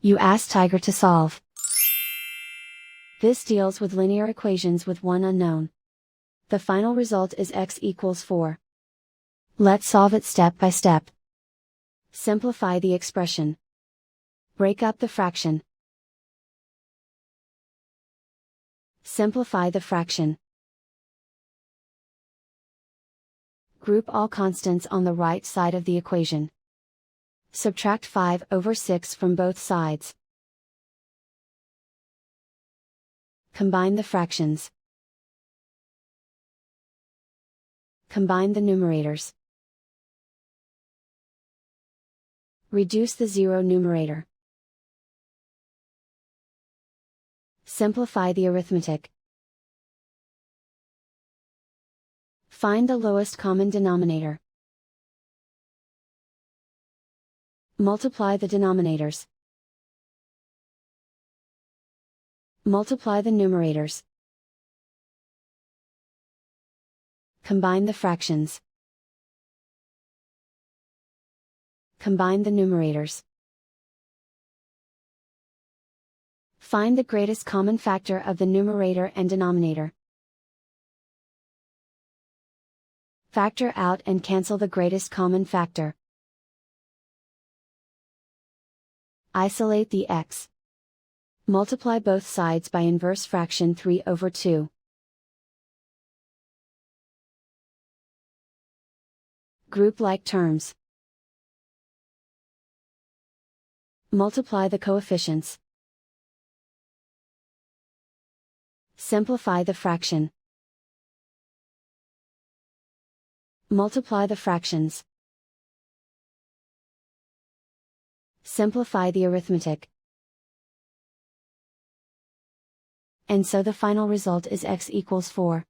You ask Tiger to solve. This deals with linear equations with one unknown. The final result is x equals 4. Let's solve it step by step. Simplify the expression. Break up the fraction. Simplify the fraction. Group all constants on the right side of the equation. Subtract 5/6 from both sides. Combine the fractions. Combine the numerators. Reduce the zero numerator. Simplify the arithmetic. Find the lowest common denominator. Multiply the denominators. Multiply the numerators. Combine the fractions. Combine the numerators. Find the greatest common factor of the numerator and denominator. Factor out and cancel the greatest common factor. Isolate the x. Multiply both sides by inverse fraction 3/2. Group like terms. Multiply the coefficients. Simplify the fraction. Multiply the fractions. Simplify the arithmetic. And so the final result is x equals 4.